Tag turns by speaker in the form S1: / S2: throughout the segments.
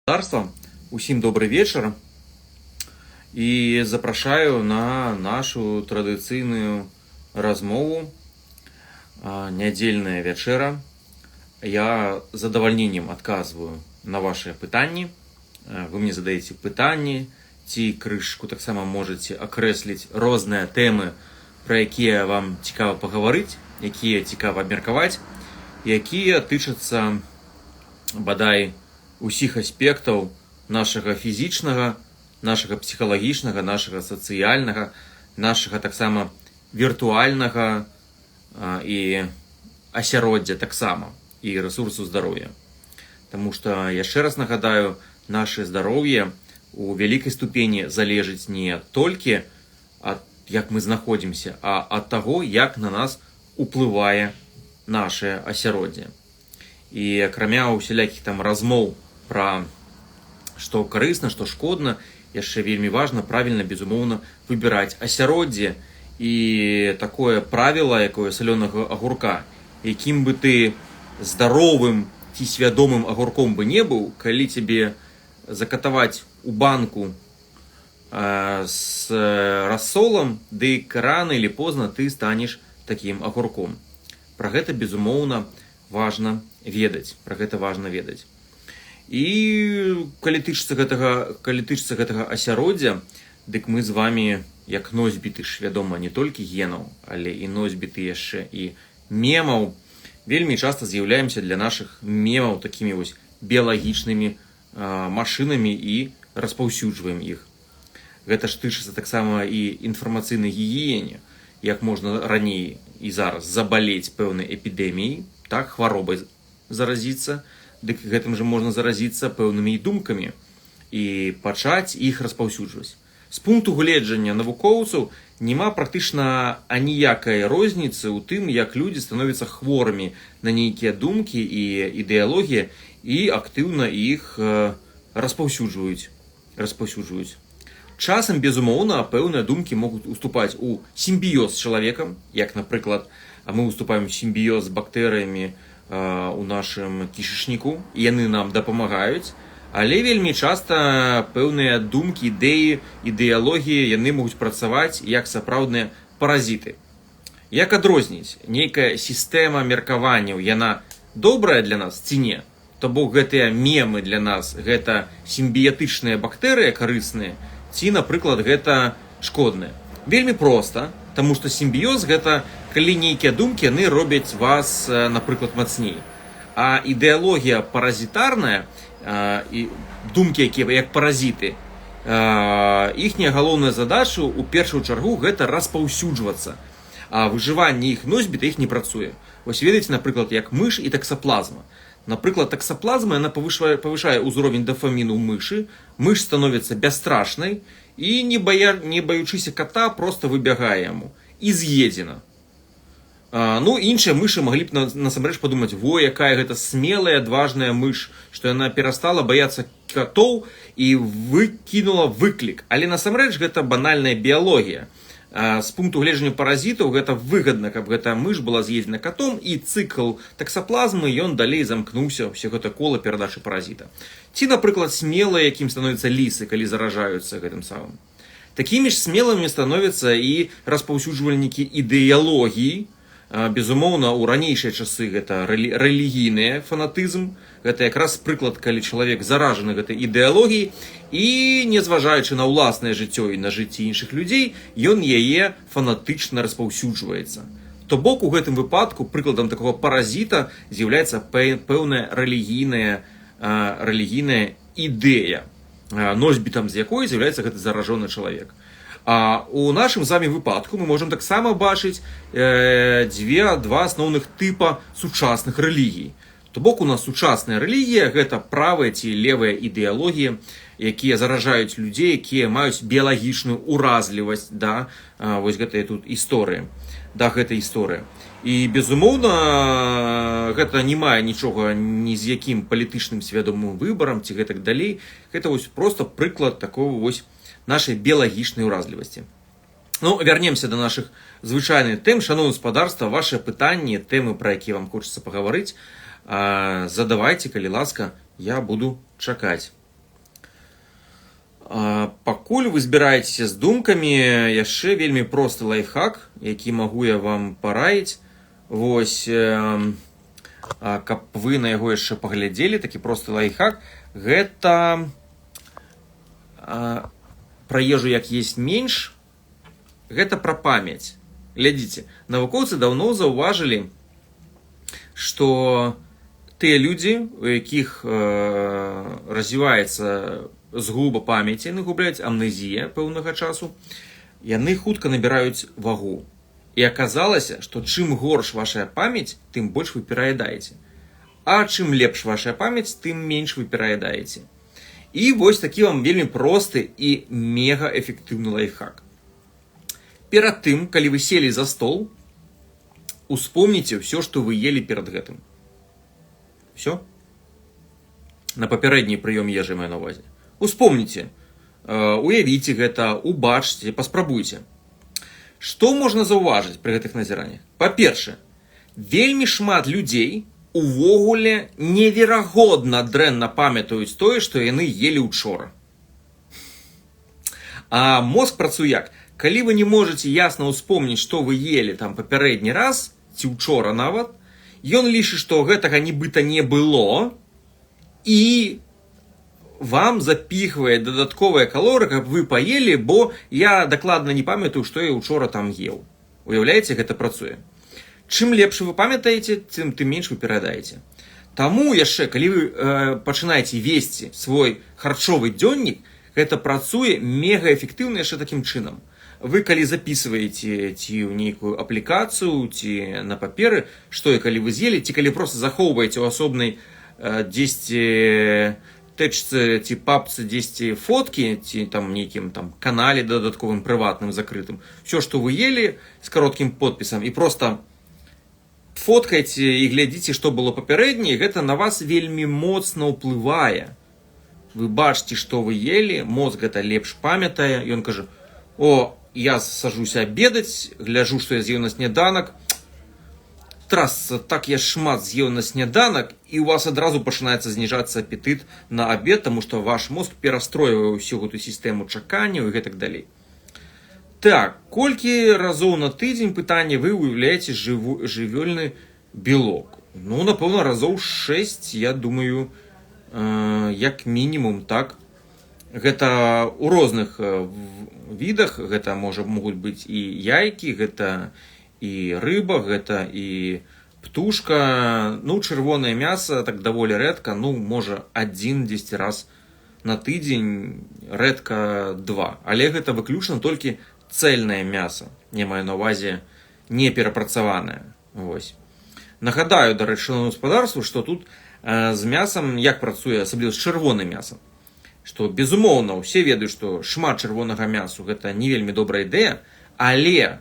S1: Господарства. Усім добрый вечер. І запрашаю на нашу традыцыйную размову. Нядзельная вячэра. Я з задавальненнем адказваю на ваши пытанні. Вы мне задаеце пытанні, ці крышку таксама можете акрэсліць розныя тэмы, пра якія вам цікава пагаварыць, якія цікава абмеркаваць, якія тычацца бадай усіх аспектаў нашага фізічнага, нашага псіхалагічнага, нашага сацыяльнага, нашага таксама віртуальнага і асяроддзя таксама, і рэсурсу здароўя. Таму што, яшчэ раз нагадаю, наше здароўе у вялікай ступені залежыць не толькі ад як мы знаходзімся, а ад таго, як на нас уплывае наше асяроддзе. І акрамя усялякіх там размоў пра што карысна, што шкодна, яшчэ вельмі важна правільна, безумоўна, выбіраць асяроддзе і такое правіла, якое салёнага агурка, якім бы ты здаровым ці свядомым агурком бы не быў, калі цябе закатаваць у банку з рассолам, дык рана или позна ты станеш такім агурком. Пра гэта, безумоўна, важна ведаць. Пра гэта важна ведаць. І калі тычыцца гэтага асяроддзя, дык мы з вами, як носьбіты ж, вядома, не толькі генаў, але і носьбіты яшчэ і мемаў, вельмі часта з'яўляемся для нашых мемаў такімі вось біялагічнымі машынамі і распаўсюджваем іх. Гэта ж тычыцца таксама і інфармацыйнай гігіене, як можна раней і зараз забалець пэўнай эпідэміяй, так, хваробай заразіцца, дык гэтым жа можна заразіцца пэўнымі думкамі і пачаць іх распаўсюджваць. З пункту гледжання навукоўцаў няма практычна аніякай розніцы ў тым, як людзі становяцца хворымі на нейкія думкі і ідэалогіі і актыўна іх распаўсюджваюць. Часам, безумоўна, пэўныя думкі могуць уступаць у сімбіёз з чалавекам, як, напрыклад, мы уступаем у сімбіёз з бактэрыямі у нашым кішачніку, і яны нам дапамагаюць, але вельмі часта пэўныя думкі, ідэі, ідэалогіі, яны могуць працаваць як сапраўдныя паразіты. Як адрозніць? Нейкая сістэма меркаванняў, яна добрая для нас ці не? То бок гэтыя мемы для нас, гэта сімбіятычныя бактэрыі карысныя, ці, напрыклад, гэта шкодныя? Вельмі проста, таму што сімбіёз гэта калі нейкія думкі, яны робяць вас, напрыклад, мацней. А ідэалогія паразітарная, і думкі, якія як паразіты, іхняя галоўная задача у першую чаргу гэта распаўсюджвацца. А выжыванне іх носьбіта іх не працуе. Вось ведаеце, напрыклад, як мыш і таксаплазма. Напрыклад, таксаплазма, яна павышае ўзровень дофаміну ў мышы, мыш становіцца бясстрашнай і, не баючыся кота, проста выбягае яму і з'едзена. Ну, іншыя мышы маглі б насамрэч падумаць, во, якая гэта смелая, адважная мыш, што яна перастала баяцца катоў і выкінула выклік. Але насамрэч гэта банальная біялогія. З пункту гледжання паразітаў гэта выгадна, каб гэта мыш была з'едзена катом, і цыкл таксаплазмы ён далей замкнуўся, ўсё гэта кола перадачы паразіта. Ці, напрыклад, смелыя, якім становяцца лісы, калі заражаюцца гэтым самым. Такімі ж смелымі становяцца і распаўсюджвальнікі ідэалогіі. Безумоўна, у ранейшыя часы гэта рэлігійны фанатызм. Гэта якраз прыклад, калі чалавек заражаны гэтай ідэалогіяй і, незважаючы на ўласнае жыццё і на жыцці іншых людзей, ён яе фанатычна распаўсюджваецца. То бок, у гэтым выпадку прыкладам такога паразіта з'яўляецца пэўная рэлігійная ідэя, носьбітам з якой з'яўляецца гэты заражоны чалавек. А у нашым з вами выпадку мы можам таксама бачыць два асноўных тыпа сучасных рэлігій. То бок у нас сучасная рэлігія гэта правая ці левая ідэалогія, якія заражаюць людзей, якія маюць біялагічную уразлівасць да вось гэтай тут історыі, да гэтай історыі. І, безумоўна, гэта не мае нічога ні з якім палітычным свядомым выбарам ці гэтак далей. Гэта вось проста прыклад такого вось нашай біялагічнай уразлівасці. Ну, вярнемся до наших звычайных тэм. Шановне гаспадарства, ваши пытанні, тэмы, пра якія вам хочацца пагаварыць, задавайце, калі ласка, я буду чакаць. Пакуль вы збіраецеся з думкамі, яшчэ вельмі просты лайфхак, які магу я вам параіць. Вось, каб вы на яго яшчэ паглядзелі, такі просты лайфхак. Гэта пра ежу як есть менш, гэта пра памяць. Глядзіце, навукоўцы даўно заўважылі, што тыя людзі, у якіх развіваецца згуба памяці, яны губляюць амнезія пэўнага часу, яны хутка набіраюць вагу. І аказалася, што чым горш ваша памяць, тым больш вы пераядаеце. А чым лепш ваша памяць, тым менш вы пераядаеце. І вось такі вам вельмі просты і мегаэфектыўны лайфхак. Перад тым, калі вы селі за стол, успомніце ўсё, што вы ели перад гэтым. Всё? На папярэдні прыём ежы маю на ўвазе. Успомніце, уявіце гэта, убачце, паспрабуйце. Што можна заўважыць пры гэтых назіраннях? Па-першае, вельмі шмат людзей увогуле неверагодна дрэнна памятаюць тое, што яны ели учора. А мозг працуе як? Калі вы не можаце ясна ўспомніць, што вы ели там папярэдні раз, ці учора нават, ён лічыць, што гэтага нібыта не было, і вам запіхвае дадатковыя калорыі, каб вы паелі, бо я дакладна не памятаю, што я учора там ел. Уяўляеце, гэта працуе. Чым лепш вы памятаеце, тым менш вы пераядаеце. Таму яшчэ, калі вы пачынаеце весці свой харчовы дзённік, гэта працуе мегаэфектыўна яшчэ такім чынам. Вы калі записываеце ці ў нейкую аплікацыю, ці на паперы, што і калі вы з'елі, ці калі проста захоўваеце ў асобнай дзесьці тэчцы ці папцы дзесьці фоткі, ці там нейкім там канале дадатковым прыватным закрытым, ўсё, што вы ели з кароткім подпісам, і проста фоткайце і глядзіце, што было папярэдняе, гэта на вас вельмі моцна ўплывае. Вы бачыце, што вы ели, мозг гэта лепш памятае, і ён кажа: о, я сажуся абедаць, гляджу, што я з'еў на сняданак, трасца, так я шмат з'еў на сняданак, і у вас адразу пачынаецца зніжацца апетыт на абед, таму што ваш мозг перастройвае ўсю гэту сістэму чакання і гэтак далей. Так, колькі разоў на тыдзень, пытанне, вы уяўляеце жывёльны белок? Ну, напэўна, разоў 6, я думаю, як мінімум, так. Гэта ў розных відах, гэта могуць быць і яйкі, гэта і рыба, гэта і птушка. Ну, чырвонае мяса так даволі рэдка, ну, можа, 1-10 раз на тыдзень, рэдка 2. Але гэта выключна толькі цэльнае мяса, не маю на ўвазе не перапрацаванае. Вось. Нагадаю, дарэчы, гаспадарству, што тут з мясам як працуе, асабліва з чырвоным мясам. Што, безумоўна, усе ведаюць, што шмат чырвонага мясу гэта не вельмі добрая ідэя, але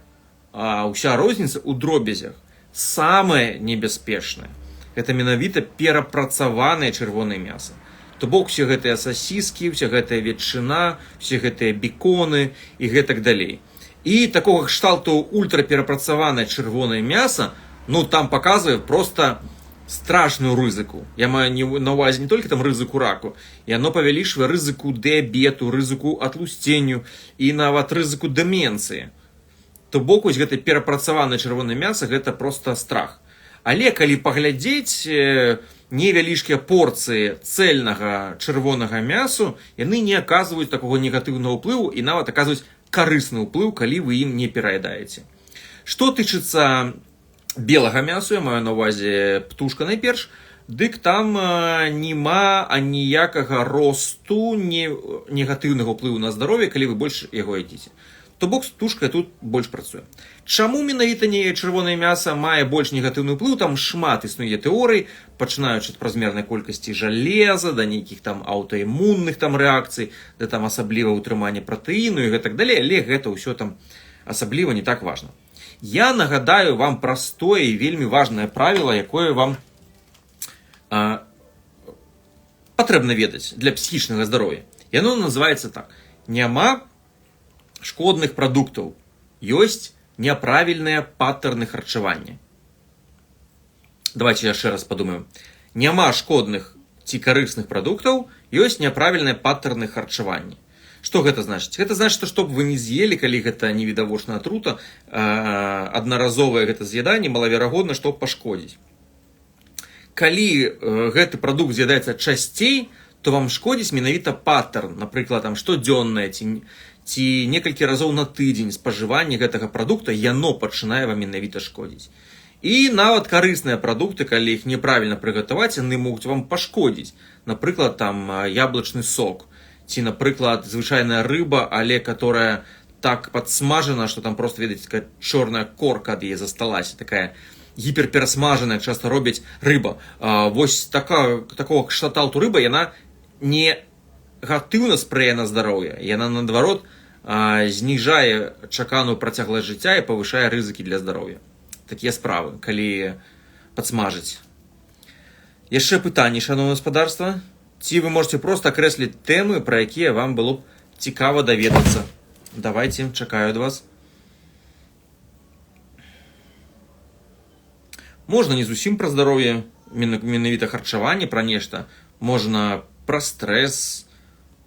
S1: ўся розніца ў дробязях. Самае небяспечнае гэта менавіта перапрацаванае чырвонае мяса. То бок усе гэтыя сасіскі, уся гэтая ветчына, усе гэтыя беконы і гэтак далей. І такога кшталту ультраперапрацаванае чырвонае мяса, ну, там паказвае проста страшную рызыку. Я маю на ўвазе не толькі там рызыку раку, яно павялічвае рызыку дыябету, рызыку атлусценню і нават рызыку дэмэнцыі. То бок, вось гэта перапрацаванае чырвонае мяса, гэта проста страх. Але калі паглядзець невялічкія порцыі цэльнага чырвонага мясу, яны не аказваюць такога негатыўнага ўплыву і нават аказваюць карысны ўплыў, калі вы ім не пераядаеце. Што тычыцца белага мясу, я маю на ўвазе птушка найперш, дык там нема аніякага росту негатыўнага ўплыву на здароўе, калі вы больш яго ядзіце. То бок птушка тут больш працуе. Чаму менавіта чырвонае мяса мае больш негатыўны ўплыў? Там шмат існуе тэорый, пачынаючы ад празмернай колькасці жалеза, да нейкіх там аўтаімунных там рэакцый, да там асабліва ўтрымання пратэіну і гэтак далей, але гэта ўсё там асабліва не так важна. Я нагадаю вам простое і вельмі важнае правіла, якое вам патрэбна ведаць для псіхічнага здароўя. Яно называецца так: няма шкодных прадуктаў, ёсць няправільныя паттерны харчавання. Давайте яшчэ раз падумаем. Няма шкодных ці карысных прадуктаў, ёсць няправільныя паттерны харчавання. Што гэта значыць? Гэта значыць, што б вы не з'елі, калі гэта невідавочная атрута, аднаразовае гэта з'яданне малаверагодна, што пашкодзіць. Калі гэты прадукт з'ядаецца часцей, то вам шкодзіць менавіта паттерн, напрыклад, там штодзённае ці некалькі разоў на тыдзень спажывання гэтага прадукта, яно пачынае вам менавіта шкодзіць. І нават карысныя прадукты, калі іх неправільна прыгатаваць, яны могуць вам пашкодзіць. Напрыклад, там яблычны сок, ці, напрыклад, звычайная рыба, але которая так падсмажана, што там просто, ведаеце, такая чорная корка ад яе засталася, такая гіперперасмажаная, часта робяць рыба. Вось такого кшталту рыба, яна не негатыўна спрыяе на здароўе, яна, наадварот, зніжае чаканую працягласць жыцця і павышае рызыкі для здароўя. Такія справы, калі падсмажыць. Яшчэ пытанні, шановнае гаспадарства? Ці вы можете проста акрэсліць тэмы, пра якія вам было б цікава даведацца? Давайте, чакаю ад вас. Можна не зусім пра здароўе, менавіта харчаванне, пра нешта. Можна пра стрэс,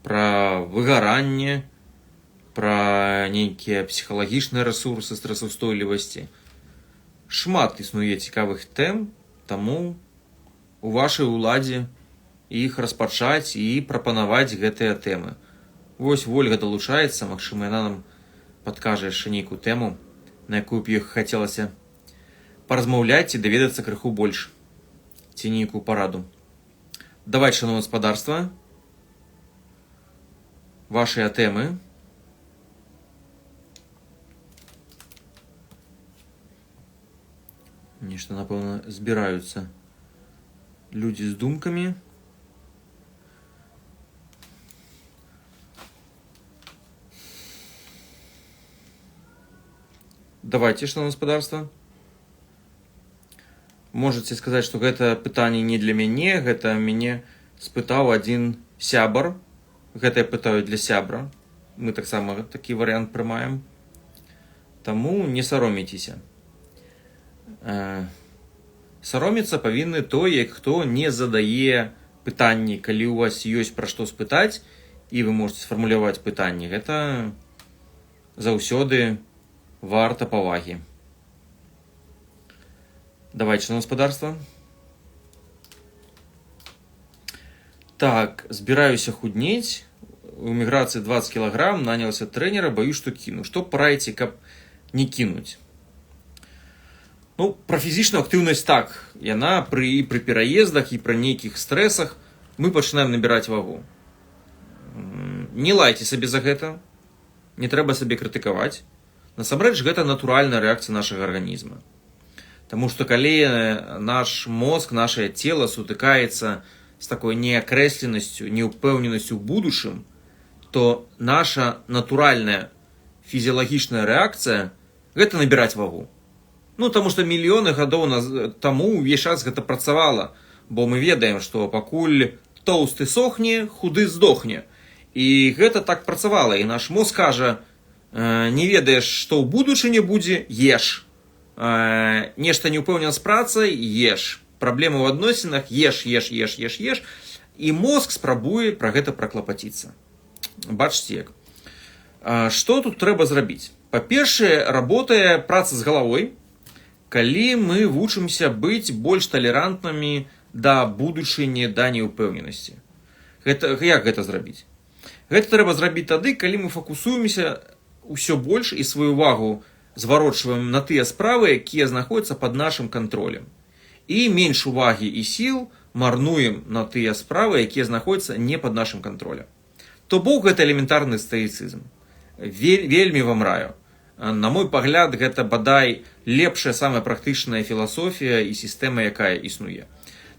S1: пра выгаранне, пра нейкія псіхалагічныя рэсурсы стрэсаўстойлівасці. Шмат існуе цікавых тэм, таму у вашай уладзе іх распачаць і прапанаваць гэтыя тэмы. Вось Вольга далучаецца, магчыма, яна нам падкажа яшчэ нейкую тэму, на якую б іх хацелася паразмаўляць і даведацца крыху больш, ці нейкую параду. Давайте, шановне гаспадарства, вашыя тэмы. Нешта, напэўна, збіраюцца людзі з думкамі. Давайте, шановне гаспадарства. Можете сказаць, што гэта пытанне не для мяне, гэта мяне спытаў адзін сябар. Гэта я пытаю для сябра. Мы таксама такі варыянт прымаем. Таму не саромейцеся. Саромецца павінны той, хто не задае пытанні. Калі у вас ёсць пра што спытаць, і вы можете сфармуляваць пытанні, гэта заўсёды варта павагі. Давайте, шановне гаспадарства. Так, збіраюся худнець. У эміграцыі 20 кілаграм, нанялся трэнера, баюсь, што кіну. Што параіце, каб не кінуць? Ну, пра фізічную актыўнасць так. Яна пры пераездах і пры нейкіх стрэсах мы пачынаем набіраць вагу. Не лайце сабе за гэта. Не трэба сабе крытыкаваць. Насамрэч, гэта натуральная рэакцыя нашага арганізма. Таму што калі наш мозг, нашае цела сутыкаецца з такой неакрэсленасцю, неўпэўненасцю ў будучым, то наша натуральная фізіялагічная рэакцыя – гэта набіраць вагу. Ну, таму што мільёны гадоў таму ўвесь час гэта працавала, бо мы ведаем, што пакуль тоўсты сохне, худы здохне. І гэта так працавала, і наш мозг кажа, не ведаеш, што ў будучыні будзе, еш. Нешта не ўпэўнена з працай, еш. Праблемы ў адносінах, еш. І мозг спрабуе пра гэта праклапаціцца. Бачце як. Што тут трэба зрабіць? Па-першае, работае праца з галавой, калі мы вучымся быць больш талерантнымі да будучыні, да неўпэўненасці. Як гэта зрабіць? Гэта трэба зрабіць тады, калі мы фокусуемся ўсё больш і сваю увагу зварочваем на тыя справы, якія знаходзяцца пад нашым кантролем. І менш увагі і сіл марнуем на тыя справы, якія знаходзяцца не пад нашым кантролем. То бок гэта элементарны стаіцызм. Вельмі вам раю. На мой пагляд, гэта бадай лепшая, самая практычная філасофія і сістэма, якая існуе.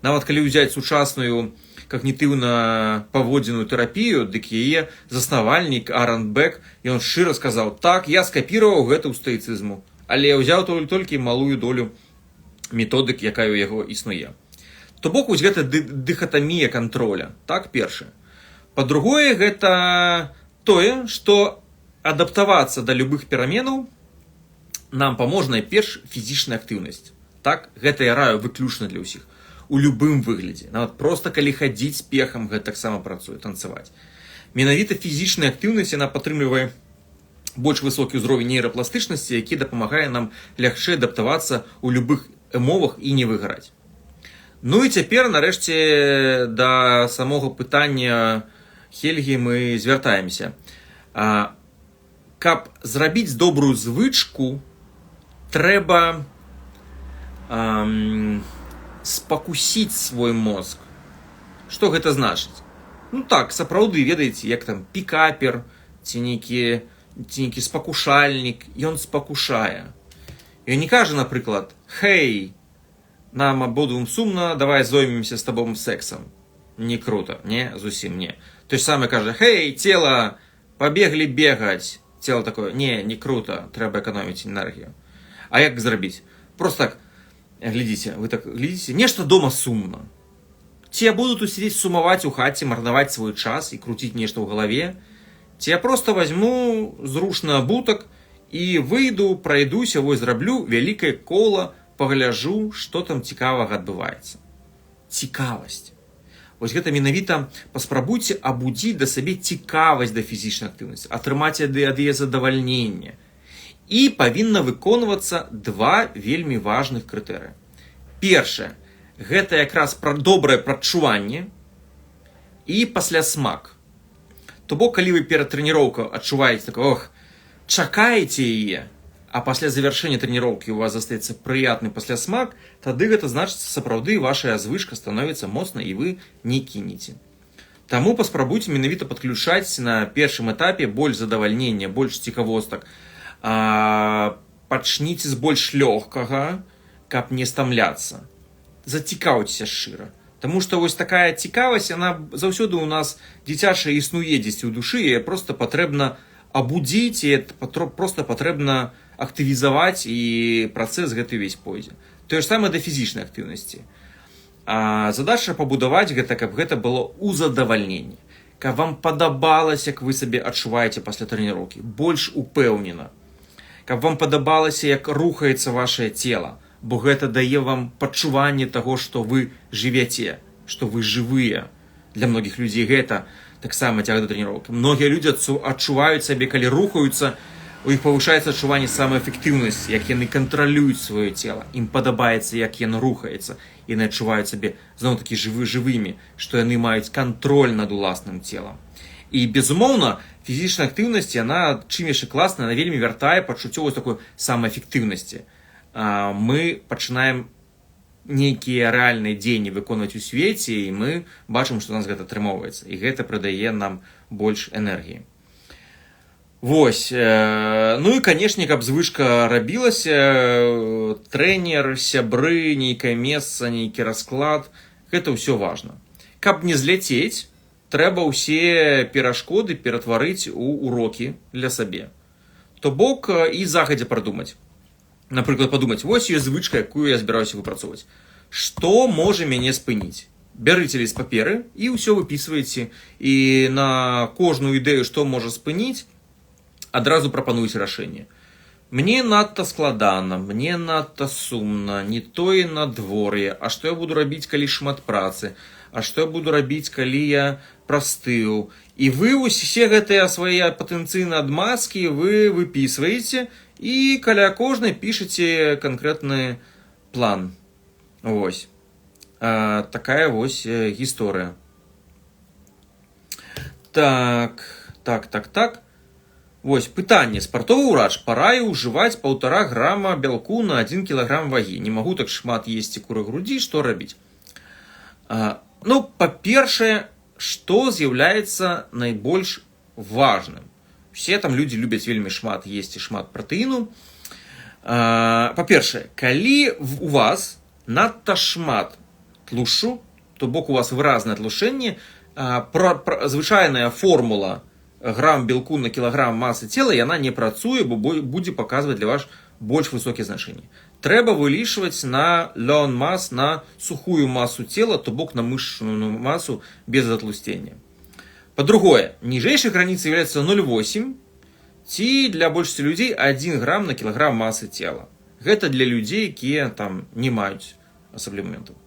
S1: Нават калі ўзяць сучасную когнітыўна-паводзінную тэрапію, дык яе заснавальнік Аарон Бек, ён шчыра сказаў, так, я скапіраваў гэта ў стаіцызму, але я ўзяў толькі малую долю методык, якая ў яго існуе. То бок, вось гэта дыхатамія кантроля, так, першае. Па-другое, гэта тое, што адаптавацца да любых пераменаў нам паможа найперш фізічная актыўнасць. Так, гэта я раю выключна для ўсіх. у любым выглядзе. Нават проста калі хадзіць пехам, гэта таксама працуе, танцаваць. Менавіта фізічная актыўнасць, яна падтрымлівае больш высокі ўзровень нейрапластычнасці, які дапамагае нам лягчэй адаптавацца ў любых умовах і не выгараць. Ну і цяпер, нарэшце, да самога пытання Хельгі мы звяртаемся. Каб зрабіць добрую звычку, трэба спакусіць свой мозг. Што гэта значыць? Ну так, сапраўды, ведаеце, як там пікапер, ці нейкі спакушальнік, ён спакушае. Ён не кажа, напрыклад, «Хей, нам абодвум сумна, давай зоймемся з табом сексам». Не круто, не, зусім не. То ж самае кажа, «Хей, цела, пабеглі бегаць». Цела такое, не круто, трэба эканоміць энергію. А як зрабіць? Просто так, глядзіце, вы так глядзіце, нешта дома сумна. Ці я буду тут сидзець сумаваць у хаце, марнаваць свой час і круціць нешта ў галаве, ці я просто возьму зручны абутак і выйду, пройдуся, вось зраблю вялікае кола, пагляджу, што там цікавага адбываецца. Цікавасць. Вось гэта менавіта паспрабуйце абудзіць да сабе цікавасць да фізічнай актыўнасці, атрымаць ад яе задавальненне. І павінна выконвацца два вельмі важных крытэрыя. Першае, гэта якраз пра добрае прадчуванне і паслясмак. То бок, калі вы перад трэніроўкай адчуваеце такое, чакаеце яе, а пасля завяршэння трэніроўкі у вас застаецца прыятны паслясмак, тады гэта значыць, сапраўды ваша звычка становіцца моцнай і вы не кінеце. Таму паспрабуйце менавіта падключаць на першым этапе больш задавальнення, больш цікавостак. Пачніце з больш лёгкага, каб не стамляцца. Зацікаўцеся шчыра. Таму што вось такая цікавасць, яна заўсёды ў нас дзіцячая існуе дзесьці ў душы, яе проста патрэбна абудзіць, і проста патрэбна актывізаваць, і працэс гэты увесь пойдзе. Тое ж самае да фізічнай актыўнасці. Задача пабудаваць гэта, каб гэта было ў задавальненні. Каб вам падабалася, як вы сабе адчуваеце пасля трэніроўкі, больш упэўнена. Каб вам падабалася, як рухаецца вашае цела, бо гэта дае вам пачуванне таго, што вы жывяце, што вы жывыя. Для многіх людзей гэта таксама цяг да трэніроўкі. Многія людзі адчуваюць сабе, калі рухаюцца, у іх павышаецца адчуванне самаэфектыўнасці, як яны кантралююць сваё цела. Ім падабаецца, як яно рухаецца. Яны адчуваюць сабе зноў-такі жывымі, што яны маюць кантроль над уласным целам. І, безумоўна, фізічная актыўнасць, яна, чым яшчэ класна, яна вельмі вяртае пачуццё вось такой самаэфектыўнасці. Мы пачынаем нейкія рэальныя дзеянні выконваць у свеце, і мы бачым, што у нас гэта атрымоўваецца. І гэта прыдае нам больш энергіі. Вось. Ну і, канешне, каб звычка рабілася, трэнер, сябры, нейкае месца, нейкі расклад, гэта ўсё важна. Каб не зляцець, трэба ўсе перашкоды ператварыць у урокі для сабе. То бок і загадзя прадумаць. Напрыклад, падумаць, вось ёсць звычка, якую я збіраюся выпрацоўваць. Што можа мяне спыніць? Бярыце ліст паперы і ўсё выпісваеце. І на кожную ідэю, што можа спыніць, адразу прапануюць рашэнне. Мне надта складана, мне надта сумна, не тое надвор'е, а што я буду рабіць, калі шмат працы, а што я буду рабіць, калі я прастыў. І вы усе гэтыя свае патэнцыйныя адмазкі вы выпісваеце і каля кожнай пішаце канкрэтны план. Вось. Такая вось гісторыя. Так. Вось, пытанне. Спартовы ўрач параіў ўжываць 1,5 грама бялку на 1 кілаграм вагі. Не магу так шмат есці куры грудзі, што рабіць? Ну, па-першае, што з'яўляецца найбольш важным? Усе там людзі любяць вельмі шмат есці, шмат пратэіну. Па-першае, калі у вас надта шмат тлушчу, то бок у вас выразнае тлушэнне, звычайная формула грам белку на кілаграм масы цела, яна не працуе, бо будзе паказваць для вас больш высокія значэнні. Трэба вылічваць на lean mass, на сухую масу цела, то бок на мышечную масу без затлусцення. Па-другое, ніжэйшай граніцай з'яўляецца 0,8 ці для большасці людзей 1 грам на кілаграм масы цела. Гэта для людзей, якія там не маюць асаблівых моментаў.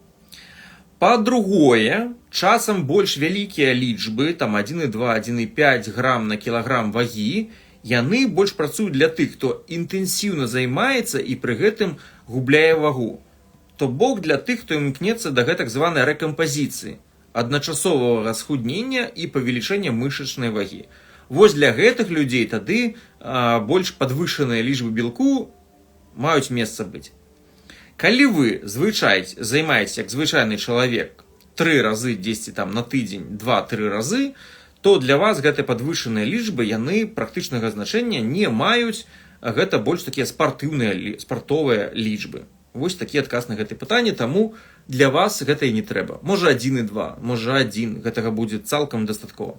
S1: Па-другое, часам больш вялікія лічбы, там 1,2, 1,5 грам на кілаграм вагі, яны больш працуюць для тых, хто інтэнсіўна займаецца і пры гэтым губляе вагу. То бок для тых, хто імкнецца да гэтак званай рэкампазіцыі, адначасовага схуднення і павелічэння мышачнай вагі. Вось для гэтых людзей тады больш падвышаныя лічбы белку маюць месца быць. Калі вы займаецеся як звычайны чалавек 3 разы 10 там, на тыдзень, 2-3 разы, то для вас гэтыя падвышаныя лічбы, яны практычнага значэння не маюць, гэта больш такія спартовыя лічбы. Вось такі адказ на гэтае пытанне, таму для вас гэта і не трэба. Можа 1,2, можа 1, гэтага будзе цалкам дастаткова.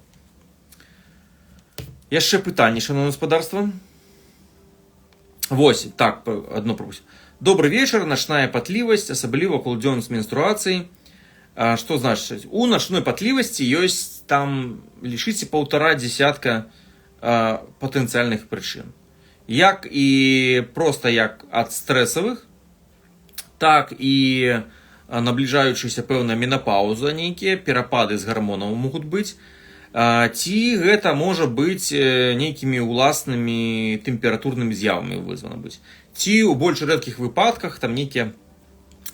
S1: Яшчэ пытанне, шановнае гаспадарства. Вось, так, одно пропуск. Добрый вечер, ночная патлівасць, асабліва вакол дзён з менструацыяй. Што значыць? У начной патлівасці ёсць там, лічыце, 1,5 десятка патэнцыяльных прычын. Як і проста як ад стрэсавых, так і набліжаючыся пэўна менапаўза нейкія, перапады з гармонаў могуць быць. Ці гэта можа быць нейкімі ўласнымі тэмпературнымі з'явамі вызвана быць. Ці ў больш рэдкіх выпадках там нейкія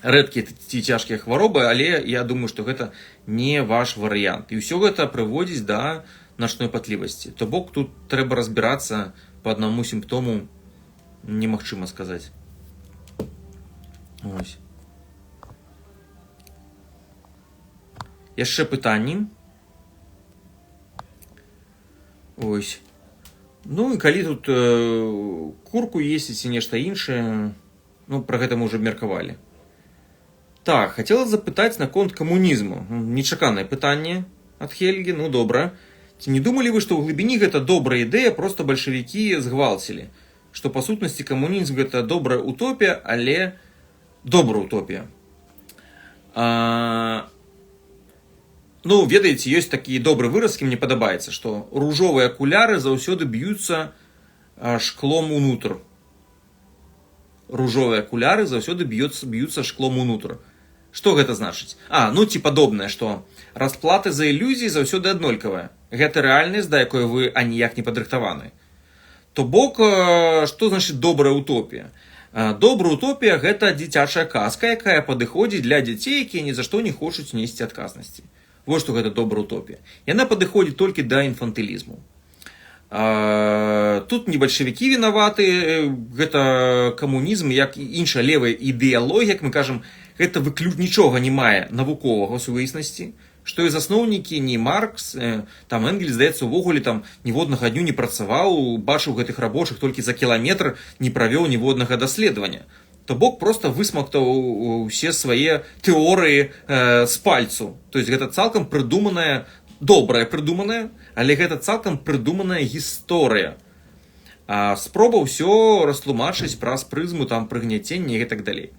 S1: рэдкія ці цяжкія хваробы, але я думаю, што гэта не ваш варыянт. І ўсё гэта прыводзіць да начной патлівасці. То бок тут трэба разбірацца па аднаму сімптому, немагчыма сказаць. Ось. Яшчэ пытанні. Ось. Ну і калі тут курку есці ці нешта іншае, ну, пра гэта мы ўжо меркавалі. Так, хацела запытаць наконт камунізму. Нечаканае пытанне ад Хельгі, ну добра. Ці не думалі вы, што ў глыбіні гэта добрая ідэя, проста бальшавікі згвалцілі? Што па сутнасці камунізм гэта добрая утопія, але добрая утопія. Ну, ведаеце, ёсць такі добры выраз, мне падабаецца, што ружовыя акуляры заўсёды б'юцца шклом унутр. Ружовыя акуляры заўсёды б'юцца шклом унутр. Што гэта значыць? Ну ці падобнае, што расплата за ілюзіі заўсёды аднолькавая. Гэта рэальнасць, да якой вы аніяк не падрыхтаваны. То бок, што значыць добрая утопія? Добрая утопія – гэта дзіцячая казка, якая падыходзіць для дзяцей, якія ні за што не хочуць несці адказнасці. Вот што гэта добрая утопія. Яна падыходзіць толькі да інфантылізму. Тут не бальшавікі вінаваты, гэта камунізм, як і іншая левая ідэалогія, як мы кажам, гэта нічога не мае навуковага ў сувяснасці, што і засноўнікі, ні Маркс, там Энгельс, здаецца, увогуле там ніводнага дню не працаваў, бачыў гэтых рабочых толькі за кіламетр, не правёў ніводнага даследавання. То бок просто высмактаў усе свае тэорыі з пальцу. То есть гэта цалкам прыдуманая, добрая прыдуманая, але гэта цалкам прыдуманая гісторыя. Спроба ўсё растлумачыць праз прызму там прыгняцення і так далей.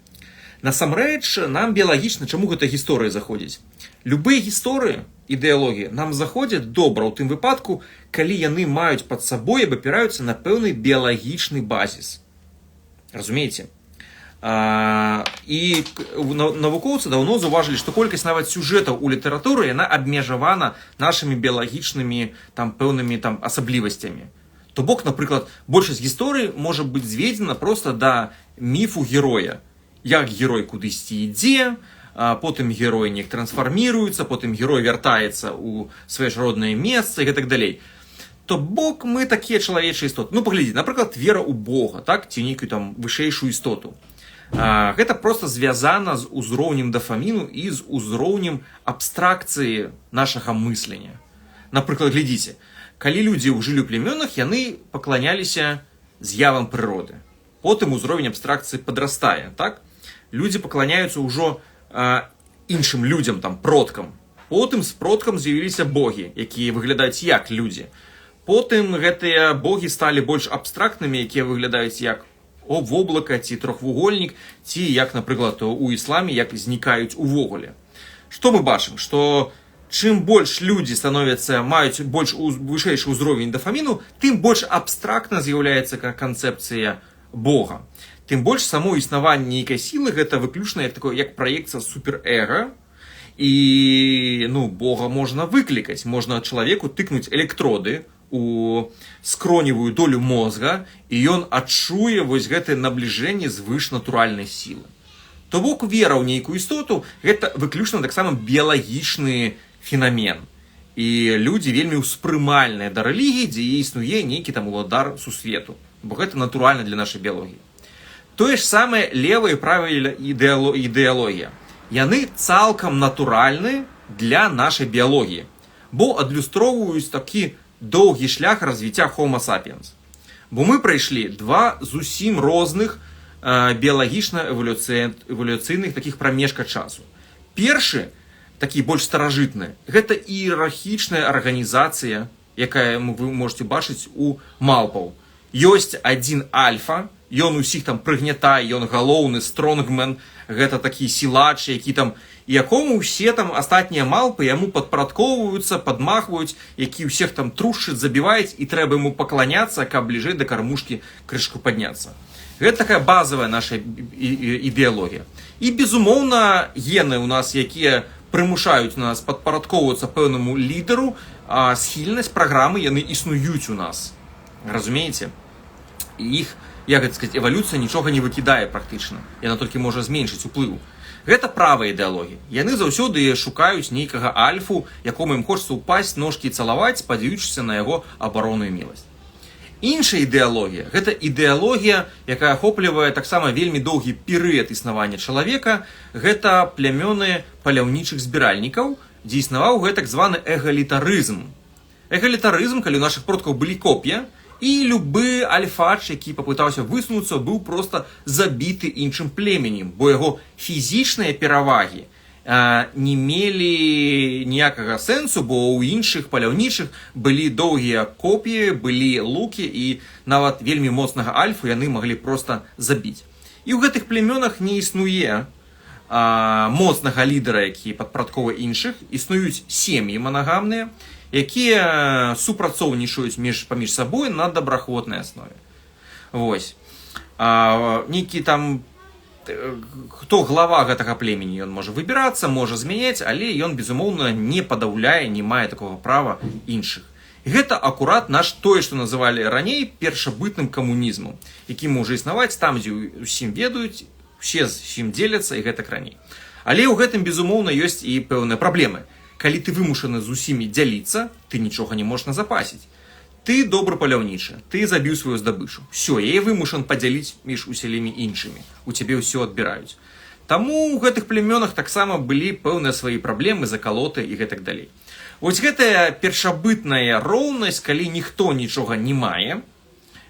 S1: Насамрэч, нам біялагічна, чаму гэта гісторыя заходзіць? Любыя гісторыі, ідэалогіі нам заходзяць добра ў тым выпадку, калі яны маюць пад сабой, абапіраюцца на пэўны біялагічны базіс. Разумееце? І навукоўцы даўно заўважылі, што колькасць нават сюжэтаў у літаратуры яна абмежавана нашымі біялагічнымі там пэўнымі там асаблівасцямі. То бок, напрыклад, большасць гісторый можа быць зведзена проста да міфу героя. Як герой кудысьці ідзе, потым герой неяк трансфарміруецца, потым герой вяртаецца ў сваё ж роднае месца і гэтак далей. То бок мы такія чалавечыя істоты. Ну, паглядзіце, напрыклад, вера ў Бога, так, ці нейкую там вышэйшую істоту. Гэта проста звязана з узроўнем дафаміну і з узроўнем абстракцыі нашага мыслення. Напрыклад, глядзіце, калі людзі жылі ў племёнах, яны пакланяліся з'явам прыроды. Потым узровень абстракцыі падрастае, так? Людзі пакланяюцца ўжо іншым людзям, там, продкам. Потым з продкам з'явіліся богі, якія выглядаюць як людзі. Потым гэтыя богі сталі больш абстрактнымі, якія выглядаюць як воблака, ці трохвугольнік, ці, як, напрыклад, у ісламе, як знікаюць увогуле. Што мы бачым? Што чым больш людзі маюць больш вышэйшы ўзровень дафаміну, тым больш абстрактна з'яўляецца канцэпцыя Бога. Тым больш само існаванне нейкай сілы гэта выключна як праекцыя суперэга, І Бога можна выклікаць, можна чалавеку тыкнуць электроды у скроневую долю мозга, і ён адчуе вось гэтае набліжэнне звышнатуральнай сілы. То бок вера ў нейкую істоту гэта выключна таксама біялагічны фенамен. І людзі вельмі ўспрымальныя да рэлігіі, дзе існуе нейкі там уладар сусвету, бо гэта натуральна для нашай біялогіі. Тое ж самае левая і правая ідэалогія. Яны цалкам натуральны для нашай біялогіі, бо адлюстроўваюць такі доўгі шлях развіцця Homo sapiens. Бо мы прайшлі два зусім розных біялагічна-эвалюцыйных такіх прамежка часу. Першы, такі больш старажытны, гэта іерархічная арганізацыя, якая вы можете бачыць у малпаў. Ёсць адзін альфа, ён усіх там прыгнятае, ён галоўны стронгмен, гэта такі сілач, які там, якому усе там астатнія малпы яму падпарадкоўваюцца, падмахваюць, які ўсіх там трушчыць, забіваюць, і трэба яму пакланяцца, каб бліжэй да кармушкі крышку падняцца. Гэта такая базавая наша ідэалогія. І, безумоўна, гены у нас, якія прымушаюць нас падпарадкоўвацца пэўнаму лідару, схільнасць праграмы, яны існуюць у нас. Разумееце? І іх, як гэта сказаць, эвалюцыя нічога не выкідае практычна. Яна толькі можа зменшыць уплыў. Гэта правая ідэалогія. Яны заўсёды шукаюць нейкага альфу, якому ім хочацца ўпасць, ножкі цалаваць, спадзяючыся на яго абаронную міласць. Іншая ідэалогія, гэта ідэалогія, якая ахоплівае таксама вельмі доўгі перыяд існавання чалавека, гэта плямёны паляўнічых збіральнікаў, дзе існаваў гэта так званы эгалітарызм. Эгалітарызм, калі у нашых продкаў былі коп'я, і любы альфач, які папытаўся высунуцца, быў проста забіты іншым племенем, бо яго фізічныя перавагі не мелі ніякага сэнсу, бо ў іншых паляўнічых былі доўгія коп'і, былі лукі, і нават вельмі моцнага альфу яны маглі проста забіць. І ў гэтых племёнах не існуе моцнага лідара, які падпарадковвае іншых, існуюць сем'і манагамныя, якія супрацоўнічаюць паміж сабой на добраахвотнай аснове. Вось. Нейкі там, хто глава гэтага племені, ён можа выбірацца, можа змяняць, але ён, безумоўна, не падаўляе, не мае такога права іншых. І гэта акурат наш тое, што называлі раней першабытным камунізмам, які можа існаваць там, дзе ўсім ведаюць, усе з усім дзеляцца і гэтак раней. Але ў гэтым, безумоўна, ёсць і пэўныя праблемы. Калі ты вымушаны з усімі дзяліцца, ты нічога не можаш назапасіць. Ты добры паляўнічы, ты забіў сваю здабычу. Всё, яе вымушан падзяліць між усялімі іншымі. У цябе ўсё адбіраюць. Таму ў гэтых племёнах таксама былі пэўныя свае праблемы, закалоты і гэтак далей. Вось гэтая першабытная роўнасць, калі ніхто нічога не мае,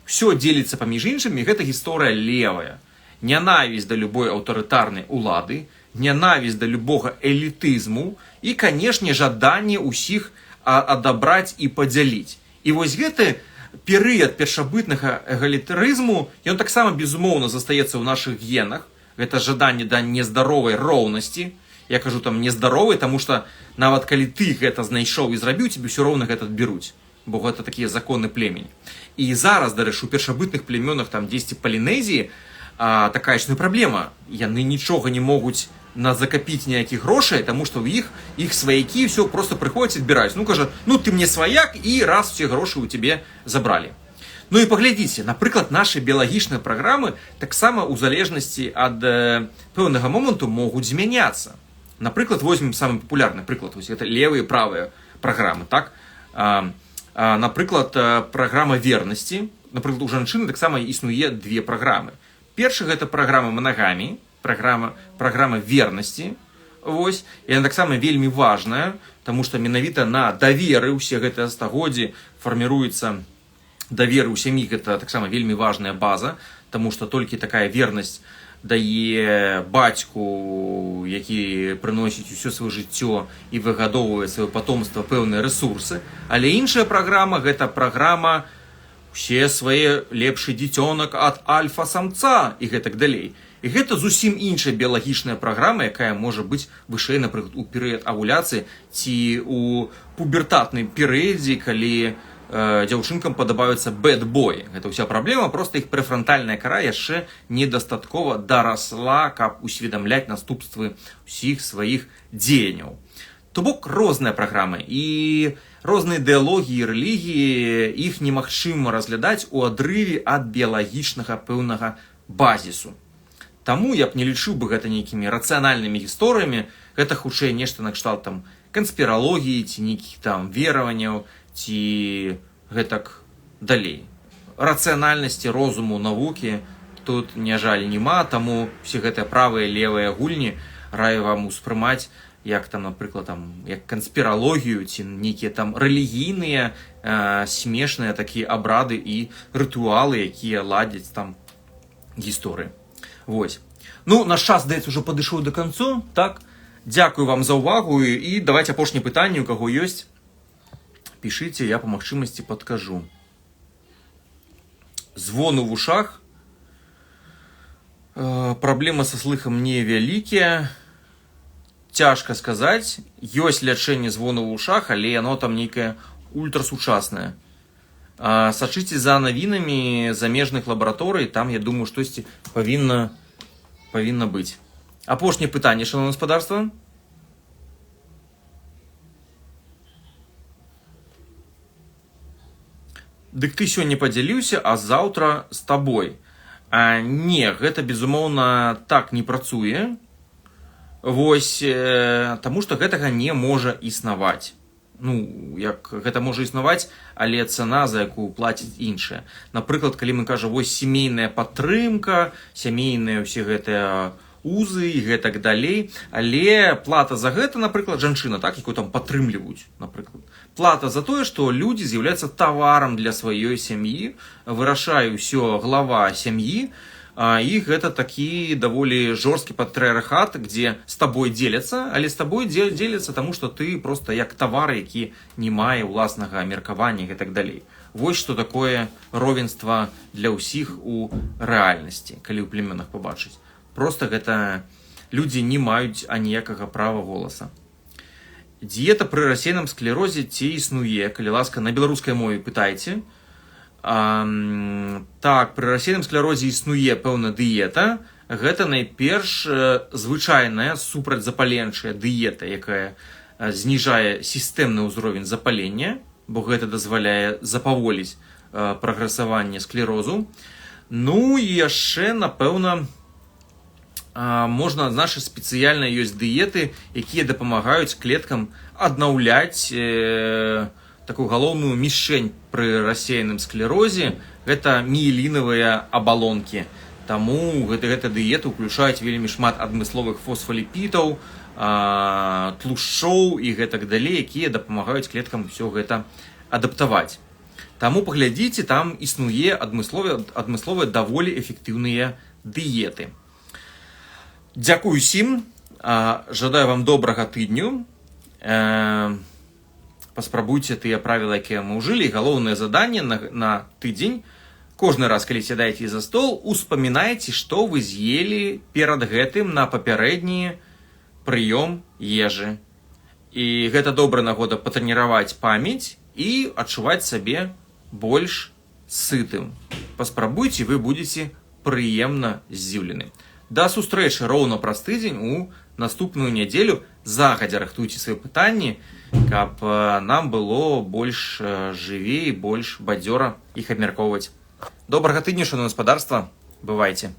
S1: всё дзеліцца паміж іншымі, гэта гісторыя левая. Нянавісць да любой аўтарытарнай улады, нянавісць да любога элітызму і, канешне, жаданне ўсіх адабраць і падзяліць. І вось гэты перыяд першабытнага эгалітарызму, ён таксама, безумоўна, застаецца ў нашых генах. Гэта жаданне да нездаровай роўнасці. Я кажу там нездаровай, таму што нават калі ты гэта знайшоў і зрабіў, тебе ўсё роўна гэта адбяруць. Бо гэта такія законы племені. І зараз, дарэчы, у першабытных племёнах, там дзесьці Палінезіі, такая ж праблема. Яны нічога не могуць закапіць ніякіх грошай, таму што ў іх сваякі ўсё просто прыходзяць і адбіраюць. Кажа, ты мне сваяк, і раз усе грошы ў цябе забралі. І паглядзіце, напрыклад, нашы біялагічныя праграмы таксама ў залежнасці ад пэўнага моманту могуць змяняцца. Напрыклад, возьмем самы папулярны прыклад, гэта левыя і правыя праграмы, так? Напрыклад, праграма вернасці. Напрыклад, у жанчыны таксама існуе две праграмы. Першы гэта праграма манагаміі, праграма вернасці. Вось, і яна таксама вельмі важная, таму што менавіта на даверы ўсе гэтыя стагоддзі фарміруецца давер у сям'і, гэта таксама вельмі важная база, таму што толькі такая вернасць дае бацьку, які прыносіць усё сваё жыццё і выгадоўвае сваё патомства пэўныя рэсурсы. Але іншая праграма, гэта праграма «Усе свае лепшы дзіцёнак ад альфа-самца» і гэтак далей. І гэта зусім іншая біялагічная праграма, якая можа быць вышэй, напрыклад, у перыяд авуляцыі ці у пубертатным перыядзе, калі дзяўчынкам падабаюцца бэд-боі. Гэта ўся праблема, проста іх прэфрантальная кара яшчэ недастаткова дарасла, каб усведамляць наступствы ўсіх сваіх дзеянняў. То бок розныя праграмы і розныя ідэалогіі, рэлігіі, іх немагчыма разглядаць у адрыве ад біялагічнага пэўнага базісу. Таму я б не лічыў бы гэта нейкімі рацыянальнымі гісторыямі, гэта хутчэй нешта накшталт там канспіралогіі ці нейкіх там вераванняў ці гэтак далей. Рацыянальнасці, розуму, навукі тут, на жаль, няма, таму все гэтыя правыя, левыя гульні раю вам успрымаць як там, напрыклад, там, як канспіралогію ці нейкія там рэлігійныя, смешныя такія абрады і рытуалы, якія ладзяць там гісторыі. Вось. Ну, наш час, здаецца, ўжо падышоў да канцу, так? Дзякую вам за ўвагу і давайте апошняе пытанне, у каго ёсць. Пішыце, я па магчымасці падкажу. Звон у вушах. Праблема са слыхам невялікія. Цяжка сказаць. Ёсць лячэнне звону ў вушах, але яно там нейкае ультрасучаснае. Сачыце за навінамі замежных лабараторый, там, я думаю, штосьці павінна быць. Апошняе пытанне, шановнае гаспадарства. Дык ты сёння падзяліўся, а заўтра з табой. Не, гэта, безумоўна, так не працуе. Вось, таму што гэтага не можа існаваць. Ну, як гэта можа існаваць, але цана, за якую плаціць іншая. Напрыклад, калі мы кажам, вось сямейная падтрымка, сямейныя ўсе гэтыя узы і гэтак далей, але плата за гэта, напрыклад, жанчына, так, якую там падтрымліваюць, напрыклад. Плата за тое, што людзі з'яўляюцца таварам для сваёй сям'і, вырашае ўсё глава сям'і, і гэта такі даволі жорсткі патрыархат, дзе з табой дзеляцца, але з табой дзеляцца таму, што ты проста як тавар, які не мае ўласнага меркавання і так далей. Вось што такое ровенства для ўсіх у рэальнасці, калі ў племёнах пабачыць. Проста гэта людзі не маюць аніякага права голаса. Дыета пры рассеянным склерозе ці існуе, калі ласка, на беларускай мове пытайце. Так, пры рассеянным склерозе існуе пэўна дыета. Гэта найперш звычайная супрацьзапаленчая дыета, якая зніжае сістэмны ўзровень запалення, бо гэта дазваляе запаволіць прагрэсаванне склерозу. Ну і яшчэ, напэўна, можна адзначыць, спецыяльна ёсць дыеты, якія дапамагаюць клеткам аднаўляць такую галоўную мішень пры рассеяным склерозе, гэта міелінавыя абалонкі. Таму гэта дыеты ўключаюць вельмі шмат адмысловых фосфаліпідаў, тлушчоў і гэтак далей, якія дапамагаюць клеткам усё гэта адаптаваць. Таму паглядзіце, там існуе адмысловыя даволі эфектыўныя дыеты. Дзякую усім, жадаю вам добрага тыдню. Паспрабуйце тыя правілы, якія мы ўжылі. Галоўнае заданне на тыдзень. Кожны раз, калі сядаеце за стол, успамінайце, што вы з'елі перад гэтым на папярэдні прыём ежы. І гэта добрая нагода патрэніраваць памяць і адчуваць сабе больш сытым. Паспрабуйце, вы будзеце прыемна здзіўлены. Да сустрэчы роўна праз тыдзень у наступную нядзелю. Загадзя рыхтуйце свае пытанні, каб нам было больш жывей, больш бадзёра іх абмяркоўваць. Добрага тыдня, шановнае гаспадарства. Бывайце.